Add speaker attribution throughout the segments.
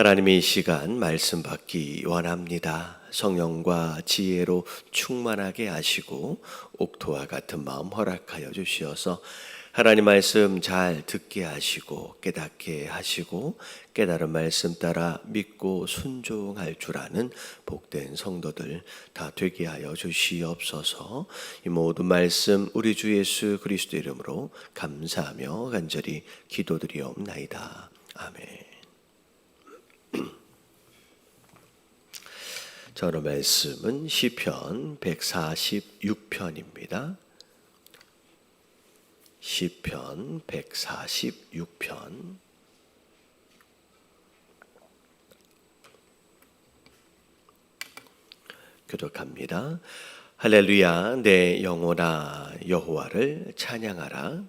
Speaker 1: 하나님의 이 시간 말씀 받기 원합니다. 성령과 지혜로 충만하게 하시고 옥토와 같은 마음 허락하여 주시어서 하나님 말씀 잘 듣게 하시고 깨닫게 하시고 깨달은 말씀 따라 믿고 순종할 줄 아는 복된 성도들 다 되게 하여 주시옵소서. 이 모든 말씀 우리 주 예수 그리스도 이름으로 감사하며 간절히 기도드리옵나이다. 아멘. 저는 말씀은 시편 146편입니다. 시편 146편. 교독합니다. 할렐루야, 내 영혼아 여호와를 찬양하라.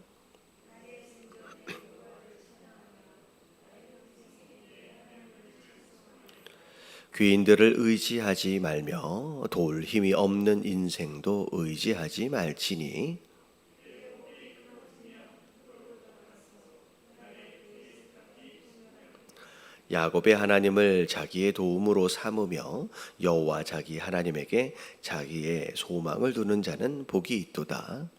Speaker 1: 귀인들을 의지하지 말며 도울 힘이 없는 인생도 의지하지 말지니 야곱의 하나님을 자기의 도움으로 삼으며 여호와 자기 하나님에게 자기의 소망을 두는 자는 복이 있도다.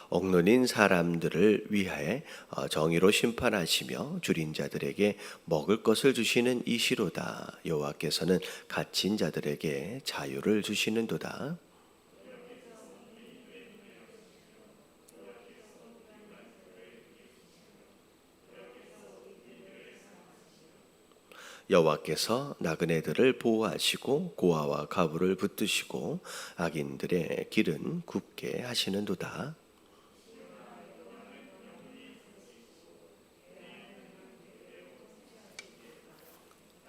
Speaker 1: 억눌린 사람들을 위하여 정의로 심판하시며 줄인 자들에게 먹을 것을 주시는 이시로다. 여호와께서는 갇힌 자들에게 자유를 주시는도다. 여호와께서 나그네들을 보호하시고 고아와 가부를 붙드시고 악인들의 길은 굽게 하시는도다.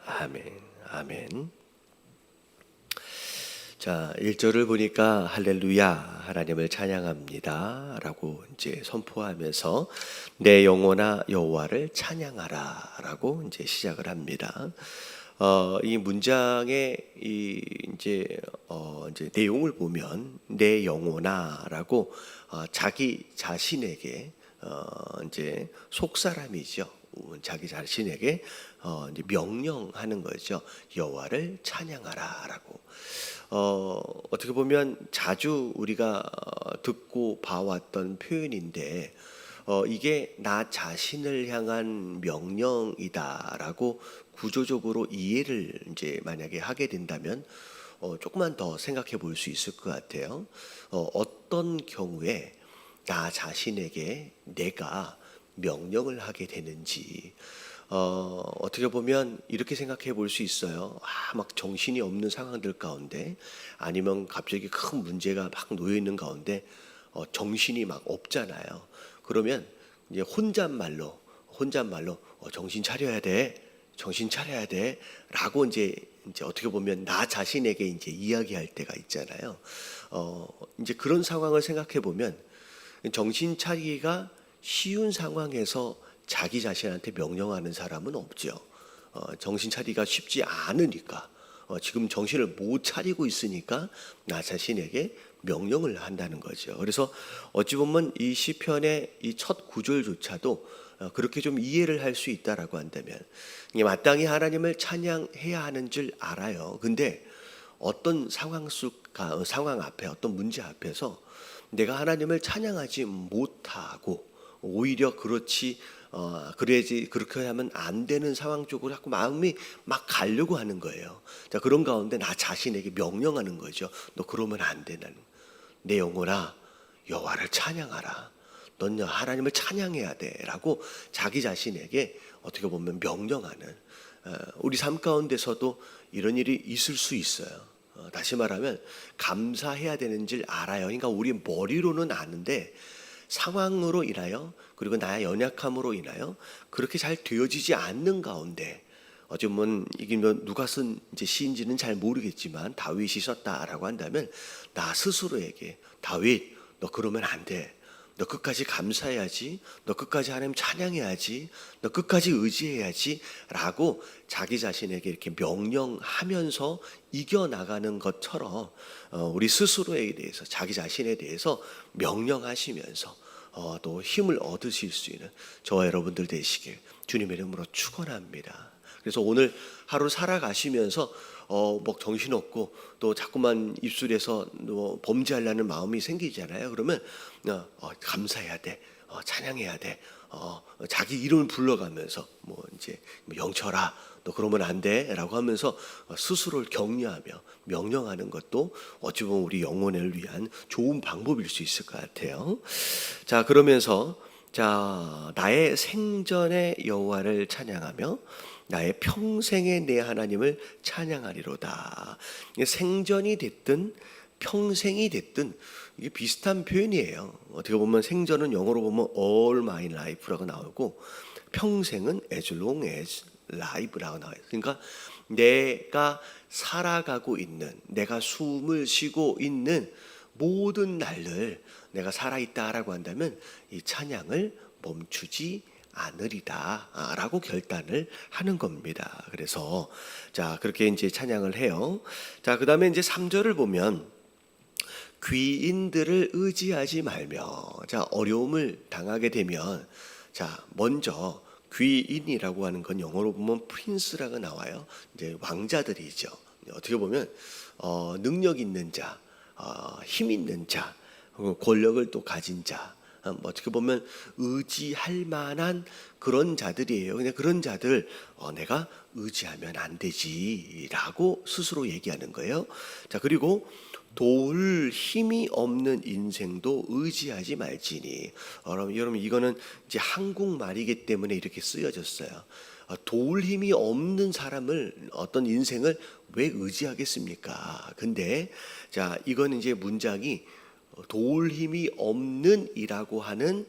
Speaker 1: 아멘, 아멘. 자, 1절을 보니까 할렐루야, 하나님을 찬양합니다 라고 이제 선포하면서 내 영혼아 여호와를 찬양하라 라고 이제 시작을 합니다. 이 문장의 이제 내용을 보면 내 영혼아라고 자기 자신에게 이제 속사람이죠. 자기 자신에게 이제 명령하는 거죠. 여호와를 찬양하라라고. 어떻게 보면 자주 우리가 듣고 봐왔던 표현인데 이게 나 자신을 향한 명령이다라고 구조적으로 이해를 이제 만약에 하게 된다면 조금만 더 생각해 볼 수 있을 것 같아요. 어떤 경우에 나 자신에게 내가 명령을 하게 되는지 어떻게 보면 이렇게 생각해 볼 수 있어요. 막 정신이 없는 상황들 가운데 아니면 갑자기 큰 문제가 막 놓여 있는 가운데 정신이 막 없잖아요. 그러면 이제 혼잣말로 정신 차려야 돼라고 이제 어떻게 보면 나 자신에게 이제 이야기할 때가 있잖아요. 이제 그런 상황을 생각해 보면 정신 차리기가 쉬운 상황에서 자기 자신한테 명령하는 사람은 없죠. 정신 차리기가 쉽지 않으니까 지금 정신을 못 차리고 있으니까 나 자신에게 명령을 한다는 거죠. 그래서 어찌 보면 이 시편의 이 첫 구절조차도 그렇게 좀 이해를 할 수 있다라고 한다면 마땅히 하나님을 찬양해야 하는 줄 알아요. 근데 어떤 상황 앞에 어떤 문제 앞에서 내가 하나님을 찬양하지 못하고 오히려 그래야지 그렇게 하면 안 되는 상황 쪽으로 자꾸 마음이 막 가려고 하는 거예요. 자, 그런 가운데 나 자신에게 명령하는 거죠. 너 그러면 안 돼. 내 영혼아 여호와를 찬양하라. 넌 하나님을 찬양해야 돼라고 자기 자신에게 어떻게 보면 명령하는 우리 삶 가운데서도 이런 일이 있을 수 있어요. 다시 말하면 감사해야 되는 줄 알아요. 그러니까 우리 머리로는 아는데 상황으로 인하여 그리고 나의 연약함으로 인하여 그렇게 잘 되어지지 않는 가운데 어찌 보면 이게 누가 쓴 이제 시인지는 잘 모르겠지만 다윗이 썼다라고 한다면 나 스스로에게 다윗 너 그러면 안 돼. 너 끝까지 감사해야지, 너 끝까지 하나님 찬양해야지, 너 끝까지 의지해야지 라고 자기 자신에게 이렇게 명령하면서 이겨나가는 것처럼 우리 스스로에 대해서, 자기 자신에 대해서 명령하시면서 또 힘을 얻으실 수 있는 저와 여러분들 되시길 주님의 이름으로 축원합니다. 그래서 오늘 하루 살아가시면서 뭐 정신없고 또 자꾸만 입술에서 범죄하려는 마음이 생기잖아요. 그러면 감사해야 돼, 찬양해야 돼, 자기 이름을 불러가면서 뭐 이제 영철아 너 그러면 안 돼라고 하면서 스스로를 격려하며 명령하는 것도 어찌 보면 우리 영혼을 위한 좋은 방법일 수 있을 것 같아요. 자, 그러면서 자, 나의 생전의 여호와를 찬양하며 나의 평생의 내 하나님을 찬양하리로다. 생전이 됐든 평생이 됐든 이게 비슷한 표현이에요. 어떻게 보면 생전은 영어로 보면 all my life라고 나오고 평생은 as long as life라고 나와요. 그러니까 내가 살아가고 있는, 내가 숨을 쉬고 있는 모든 날을 내가 살아있다라고 한다면 이 찬양을 멈추지 않으리다 라고 결단을 하는 겁니다. 그래서 자, 그렇게 이제 찬양을 해요. 자, 그 다음에 이제 3절을 보면 귀인들을 의지하지 말며, 자, 어려움을 당하게 되면 자, 먼저 귀인이라고 하는 건 영어로 보면 프린스라고 나와요. 이제 왕자들이죠. 어떻게 보면 능력 있는 자, 힘 있는 자, 권력을 또 가진 자, 어떻게 보면 의지할 만한 그런 자들이에요. 근데 그런 자들 내가 의지하면 안 되지라고 스스로 얘기하는 거예요. 자, 그리고 도울 힘이 없는 인생도 의지하지 말지니. 여러분 이거는 이제 한국말이기 때문에 이렇게 쓰여졌어요. 도울 힘이 없는 사람을, 어떤 인생을 왜 의지하겠습니까? 근데 자, 이거는 이제 문장이 도울 힘이 없는 이라고 하는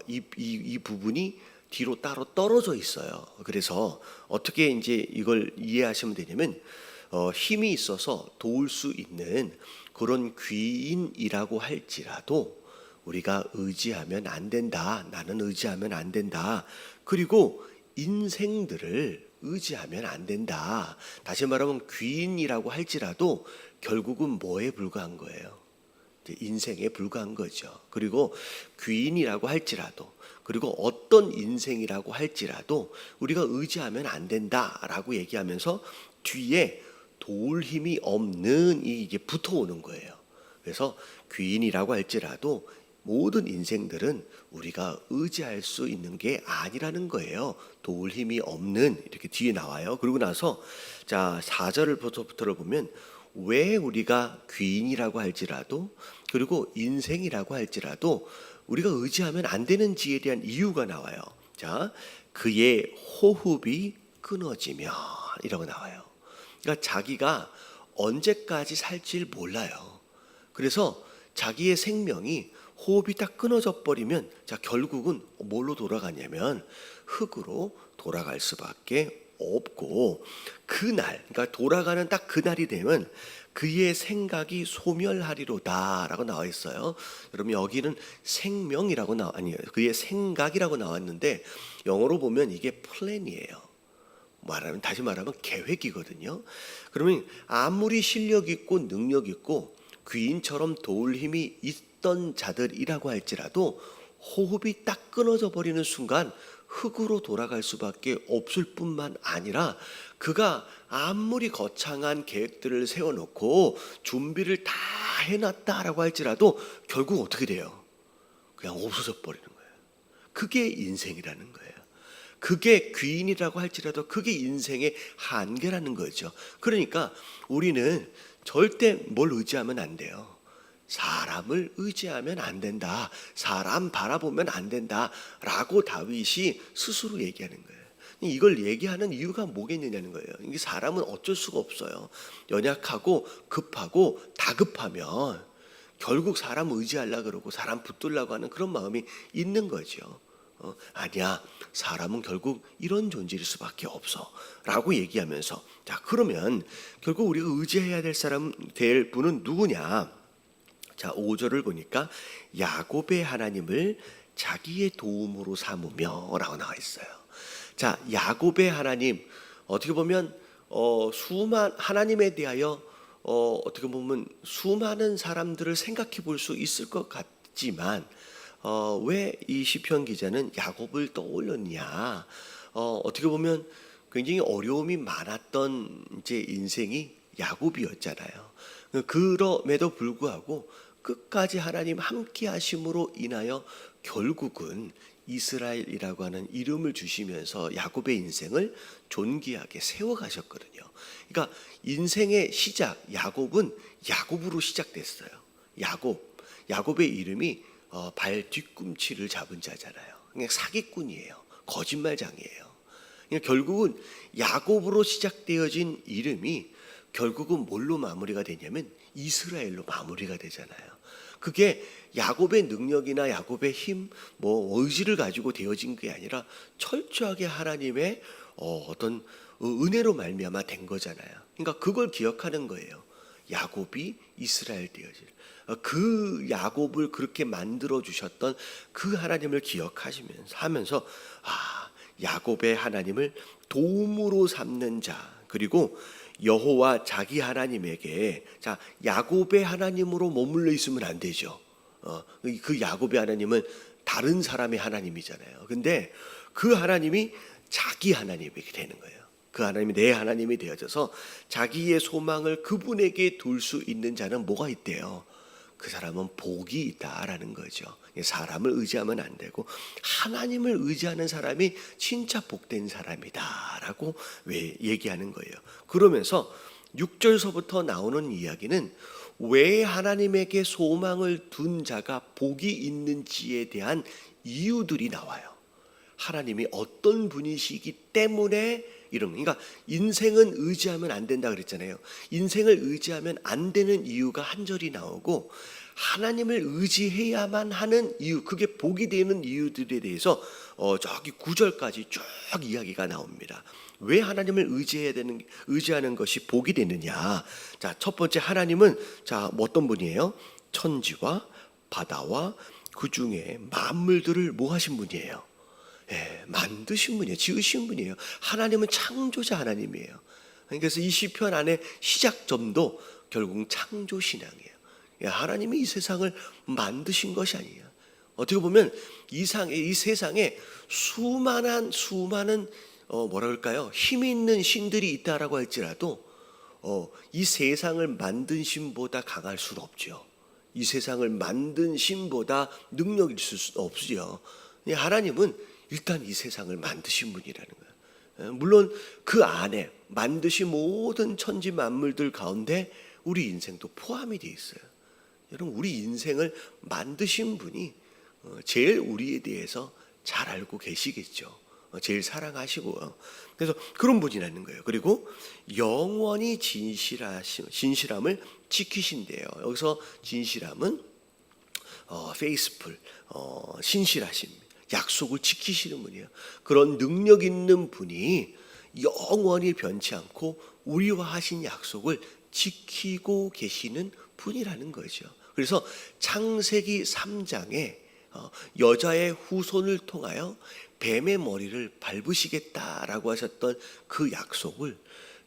Speaker 1: 이 부분이 뒤로 따로 떨어져 있어요. 그래서 어떻게 이제 이걸 이해하시면 되냐면 힘이 있어서 도울 수 있는 그런 귀인이라고 할지라도 우리가 의지하면 안 된다. 나는 의지하면 안 된다. 그리고 인생들을 의지하면 안 된다. 다시 말하면 귀인이라고 할지라도 결국은 뭐에 불과한 거예요? 인생에 불과한 거죠. 그리고 귀인이라고 할지라도, 그리고 어떤 인생이라고 할지라도 우리가 의지하면 안 된다라고 얘기하면서 뒤에 도울 힘이 없는 이게 붙어오는 거예요. 그래서 귀인이라고 할지라도 모든 인생들은 우리가 의지할 수 있는 게 아니라는 거예요. 도울 힘이 없는, 이렇게 뒤에 나와요. 그리고 나서 자, 4절부터를 보면 왜 우리가 귀인이라고 할지라도, 그리고 인생이라고 할지라도 우리가 의지하면 안 되는지에 대한 이유가 나와요. 자, 그의 호흡이 끊어지면 이라고 나와요. 그러니까 자기가 언제까지 살지 몰라요. 그래서 자기의 생명이 호흡이 딱 끊어져 버리면 자, 결국은 뭘로 돌아가냐면 흙으로 돌아갈 수밖에 없고, 그날, 그러니까 돌아가는 딱 그날이 되면 그의 생각이 소멸하리로다라고 나와 있어요. 여러분 여기는 생명이라고 아니에요. 그의 생각이라고 나왔는데 영어로 보면 이게 플랜이에요. 다시 말하면 계획이거든요. 그러면 아무리 실력 있고 능력 있고 귀인처럼 도울 힘이 있던 자들이라고 할지라도 호흡이 딱 끊어져 버리는 순간 흙으로 돌아갈 수밖에 없을 뿐만 아니라 그가 아무리 거창한 계획들을 세워놓고 준비를 다 해놨다라고 할지라도 결국 어떻게 돼요? 그냥 없어져 버리는 거예요. 그게 인생이라는 거예요. 그게 귀인이라고 할지라도 그게 인생의 한계라는 거죠. 그러니까 우리는 절대 뭘 의지하면 안 돼요. 사람을 의지하면 안 된다. 사람 바라보면 안 된다. 라고 다윗이 스스로 얘기하는 거예요. 이걸 얘기하는 이유가 뭐겠느냐는 거예요. 이게 사람은 어쩔 수가 없어요. 연약하고 급하고 다급하면 결국 사람 의지하려고 그러고 사람 붙들려고 하는 그런 마음이 있는 거죠. 아니야, 사람은 결국 이런 존재일 수밖에 없어 라고 얘기하면서, 자, 그러면 결국 우리가 의지해야 될 사람, 될 분은 누구냐? 자, 5절을 보니까 야곱의 하나님을 자기의 도움으로 삼으며 라고 나와 있어요. 자, 야곱의 하나님, 어떻게 보면 하나님에 대하여 어떻게 보면 수많은 사람들을 생각해 볼 수 있을 것 같지만 왜 이 시편 기자는 야곱을 떠올렸냐? 어떻게 보면 굉장히 어려움이 많았던 이제 인생이 야곱이었잖아요. 그럼에도 불구하고 끝까지 하나님 함께 하심으로 인하여 결국은 이스라엘이라고 하는 이름을 주시면서 야곱의 인생을 존귀하게 세워가셨거든요. 그러니까 인생의 시작, 야곱은 야곱으로 시작됐어요. 야곱의 이름이 발 뒤꿈치를 잡은 자잖아요. 그냥 사기꾼이에요. 거짓말장이에요. 그러니까 결국은 야곱으로 시작되어진 이름이 결국은 뭘로 마무리가 되냐면 이스라엘로 마무리가 되잖아요. 그게 야곱의 능력이나 야곱의 힘, 의지를 가지고 되어진 게 아니라 철저하게 하나님의 어떤 은혜로 말미암아 된 거잖아요. 그러니까 그걸 기억하는 거예요. 야곱이 이스라엘 되어질 그 야곱을 그렇게 만들어 주셨던 그 하나님을 기억하면서 야곱의 하나님을 도움으로 삼는 자, 그리고 여호와 자기 하나님에게, 자, 야곱의 하나님으로 머물러 있으면 안 되죠. 그 야곱의 하나님은 다른 사람의 하나님이잖아요. 근데 그 하나님이 자기 하나님이 되는 거예요. 그 하나님이 내 하나님이 되어져서 자기의 소망을 그분에게 둘 수 있는 자는 뭐가 있대요? 그 사람은 복이 있다라는 거죠. 사람을 의지하면 안 되고 하나님을 의지하는 사람이 진짜 복된 사람이다라고 왜 얘기하는 거예요. 그러면서 6절서부터 나오는 이야기는 왜 하나님에게 소망을 둔 자가 복이 있는지에 대한 이유들이 나와요. 하나님이 어떤 분이시기 때문에 그러니까 인생은 의지하면 안 된다 그랬잖아요. 인생을 의지하면 안 되는 이유가 한 절이 나오고 하나님을 의지해야만 하는 이유, 그게 복이 되는 이유들에 대해서 저기 9절까지 쭉 이야기가 나옵니다. 왜 하나님을 의지하는 것이 복이 되느냐? 자, 첫 번째, 하나님은 어떤 분이에요? 천지와 바다와 그 중에 만물들을 뭐 하신 분이에요? 만드신 분이에요. 지으신 분이에요. 하나님은 창조자 하나님이에요. 그래서 이 시편 안에 시작점도 결국 창조 신앙이에요. 하나님이 이 세상을 만드신 것이 아니에요. 어떻게 보면 이 세상에 수많은 힘 있는 신들이 있다라고 할지라도 이 세상을 만든 신보다 강할 수는 없죠. 이 세상을 만든 신보다 능력이 있을 수는 없죠. 하나님은 일단 이 세상을 만드신 분이라는 거예요. 물론 그 안에 만드신 모든 천지 만물들 가운데 우리 인생도 포함이 되어 있어요. 여러분, 우리 인생을 만드신 분이 제일 우리에 대해서 잘 알고 계시겠죠. 제일 사랑하시고요. 그래서 그런 분이라는 거예요. 그리고 영원히 진실함을 지키신대요. 여기서 진실함은 faithful, 신실하심, 약속을 지키시는 분이에요. 그런 능력 있는 분이 영원히 변치 않고 우리와 하신 약속을 지키고 계시는 분이라는 거죠. 그래서 창세기 3장에 여자의 후손을 통하여 뱀의 머리를 밟으시겠다라고 하셨던 그 약속을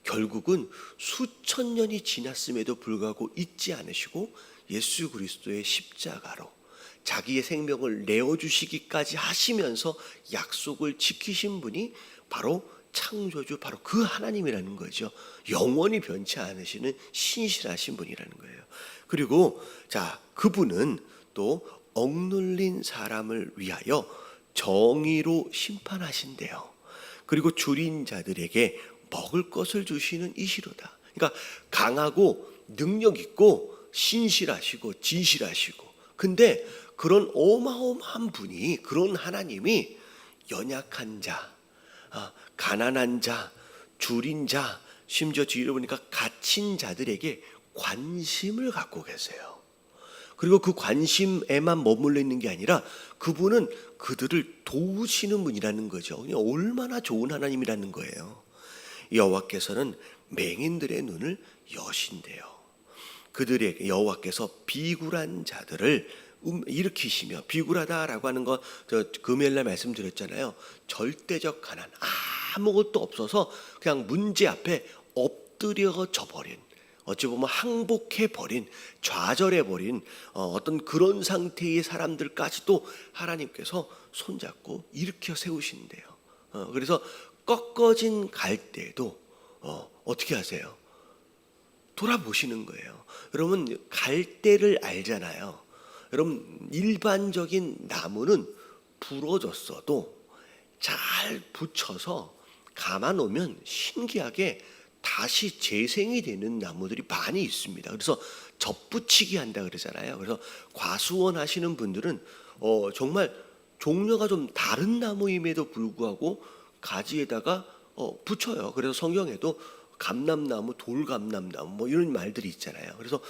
Speaker 1: 결국은 수천 년이 지났음에도 불구하고 잊지 않으시고 예수 그리스도의 십자가로 자기의 생명을 내어주시기까지 하시면서 약속을 지키신 분이 바로 창조주, 바로 그 하나님이라는 거죠. 영원히 변치 않으시는 신실하신 분이라는 거예요. 그리고 그분은 또 억눌린 사람을 위하여 정의로 심판하신대요. 그리고 줄인 자들에게 먹을 것을 주시는 이시로다. 그러니까 강하고 능력 있고 신실하시고 진실하시고, 근데 그런 어마어마한 분이, 그런 하나님이 연약한 자, 가난한 자, 줄인 자, 심지어 뒤를 보니까 갇힌 자들에게 관심을 갖고 계세요. 그리고 그 관심에만 머물러 있는 게 아니라 그분은 그들을 도우시는 분이라는 거죠. 얼마나 좋은 하나님이라는 거예요. 여호와께서는 맹인들의 눈을 여신대요. 그들에게 여호와께서 비굴한 자들을 일으키시며, 비굴하다라고 하는 거 저 금요일날 말씀드렸잖아요. 절대적 가난, 아무것도 없어서 그냥 문제 앞에 엎드려져 버린, 어찌 보면 항복해 버린, 좌절해 버린 어떤 그런 상태의 사람들까지도 하나님께서 손잡고 일으켜 세우신대요. 그래서 꺾어진 갈대도 어떻게 하세요? 돌아보시는 거예요. 여러분, 갈대를 알잖아요. 여러분, 일반적인 나무는 부러졌어도 잘 붙여서 감아놓으면 신기하게 다시 재생이 되는 나무들이 많이 있습니다. 그래서 접붙이기 한다 그러잖아요. 그래서 과수원 하시는 분들은 정말 종류가 좀 다른 나무임에도 불구하고 가지에다가 붙여요. 그래서 성경에도 감람나무, 돌감람나무 뭐 이런 말들이 있잖아요. 그래서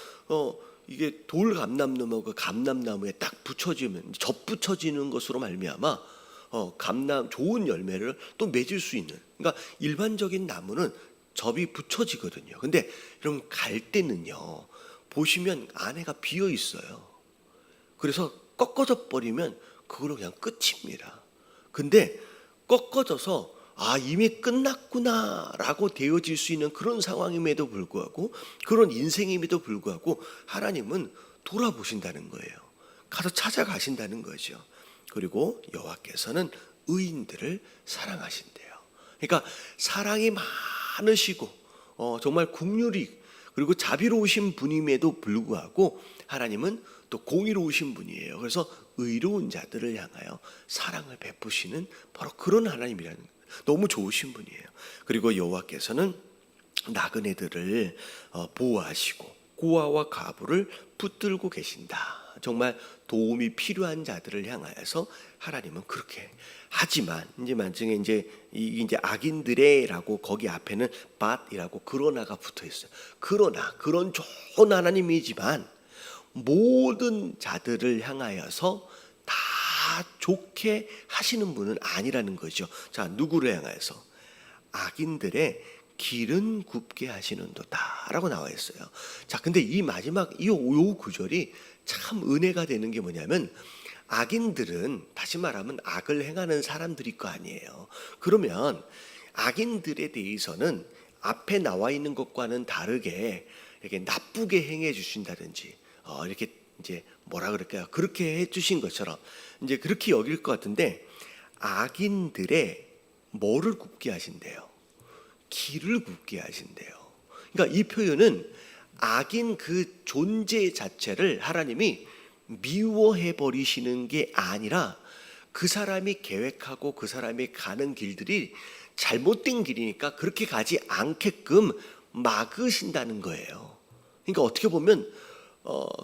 Speaker 1: 이게 돌감람나무가 감람나무에 딱 붙여지면, 접붙여지는 것으로 말미암아 감람 좋은 열매를 또 맺을 수 있는. 그러니까 일반적인 나무는 접이 붙여지거든요. 근데 이런 갈대는요, 보시면 안에가 비어 있어요. 그래서 꺾어져 버리면 그걸로 그냥 끝입니다. 근데 꺾어져서 이미 끝났구나라고 되어질 수 있는 그런 상황임에도 불구하고, 그런 인생임에도 불구하고 하나님은 돌아보신다는 거예요. 가서 찾아가신다는 거죠. 그리고 여호와께서는 의인들을 사랑하신대요. 그러니까 사랑이 많으시고 정말 긍휼이, 그리고 자비로우신 분임에도 불구하고 하나님은 또 공의로우신 분이에요. 그래서 의로운 자들을 향하여 사랑을 베푸시는 바로 그런 하나님이라는 거예요. 너무 좋으신 분이에요. 그리고 여호와께서는 나그네들을 보호하시고 고아와 과부를 붙들고 계신다. 정말 도움이 필요한 자들을 향하여서 하나님은 그렇게. 하지만 이제 만중에 이제 악인들의라고 거기 앞에는 밭이라고 그러나가 붙어 있어요. 그러나 그런 좋은 하나님이지만 모든 자들을 향하여서 다 좋게 하시는 분은 아니라는 거죠. 자, 누구를 향하여서? 악인들의 길은 굽게 하시는도다라고 나와 있어요. 자, 근데 이 마지막 요 구절이 참 은혜가 되는 게 뭐냐면, 악인들은 다시 말하면 악을 행하는 사람들일 거 아니에요. 그러면 악인들에 대해서는 앞에 나와 있는 것과는 다르게 이렇게 나쁘게 행해 주신다든지 이렇게 이제 뭐라 그럴까요? 그렇게 해 주신 것처럼 이제 그렇게 여길 것 같은데, 악인들의 뭐를 굽게 하신대요? 길을 굽게 하신대요. 그러니까 이 표현은 악인 그 존재 자체를 하나님이 미워해 버리시는 게 아니라, 그 사람이 계획하고 그 사람이 가는 길들이 잘못된 길이니까 그렇게 가지 않게끔 막으신다는 거예요. 그러니까 어떻게 보면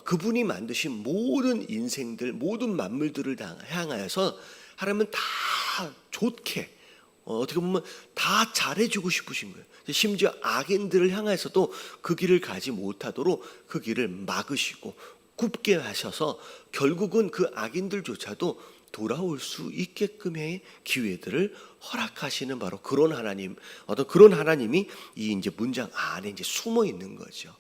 Speaker 1: 그분이 만드신 모든 인생들, 모든 만물들을 향하여서 하나님은 다 좋게, 어떻게 보면 다 잘해주고 싶으신 거예요. 심지어 악인들을 향해서도 그 길을 가지 못하도록 그 길을 막으시고 굽게 하셔서 결국은 그 악인들조차도 돌아올 수 있게끔의 기회들을 허락하시는 바로 그런 하나님, 어떤 그런 하나님이 이 이제 문장 안에 이제 숨어 있는 거죠.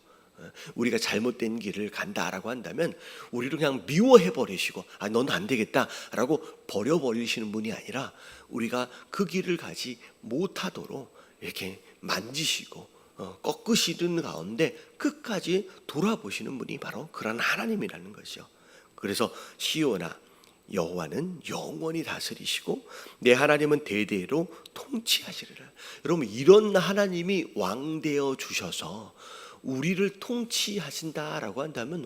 Speaker 1: 우리가 잘못된 길을 간다라고 한다면 우리를 그냥 미워해 버리시고 너는 안 되겠다라고 버려 버리시는 분이 아니라, 우리가 그 길을 가지 못하도록 이렇게 만지시고 꺾으시는 가운데 끝까지 돌아보시는 분이 바로 그런 하나님이라는 것이죠. 그래서 시온아, 여호와는 영원히 다스리시고 내 하나님은 대대로 통치하시리라. 여러분, 이런 하나님이 왕되어 주셔서 우리를 통치하신다라고 한다면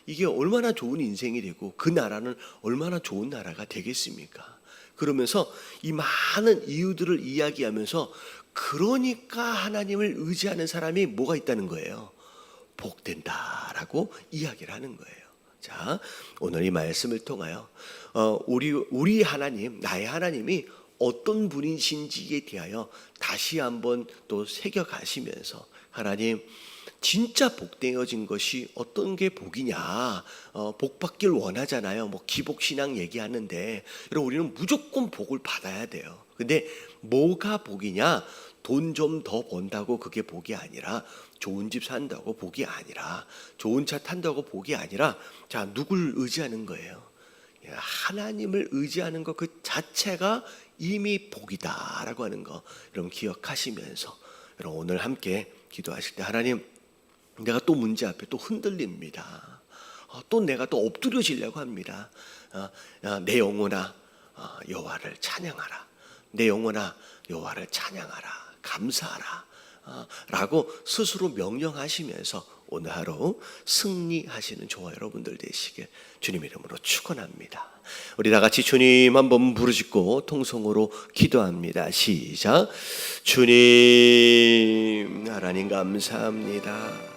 Speaker 1: 이게 얼마나 좋은 인생이 되고 그 나라는 얼마나 좋은 나라가 되겠습니까? 그러면서 이 많은 이유들을 이야기하면서, 그러니까 하나님을 의지하는 사람이 뭐가 있다는 거예요? 복된다라고 이야기를 하는 거예요. 자, 오늘 이 말씀을 통하여 우리 하나님, 나의 하나님이 어떤 분이신지에 대하여 다시 한번 또 새겨가시면서, 하나님 진짜 복되어진 것이 어떤 게 복이냐, 복 받길 원하잖아요. 뭐 기복신앙 얘기하는데, 여러분, 우리는 무조건 복을 받아야 돼요. 근데 뭐가 복이냐? 돈 좀 더 번다고 그게 복이 아니라, 좋은 집 산다고 복이 아니라, 좋은 차 탄다고 복이 아니라, 자, 누굴 의지하는 거예요? 하나님을 의지하는 것 그 자체가 이미 복이다라고 하는 거 여러분 기억하시면서, 여러분 오늘 함께 기도하실 때, 하나님, 내가 또 문제 앞에 또 흔들립니다. 또 내가 또 엎드려지려고 합니다. 내 영혼아, 여호와를 찬양하라. 내 영혼아, 여호와를 찬양하라. 감사하라. 라고 스스로 명령하시면서 오늘 하루 승리하시는 저와 여러분들 되시길 주님 이름으로 축원합니다. 우리 다 같이 주님 한번 부르짖고 통성으로 기도합니다. 시작. 주님, 하나님 감사합니다.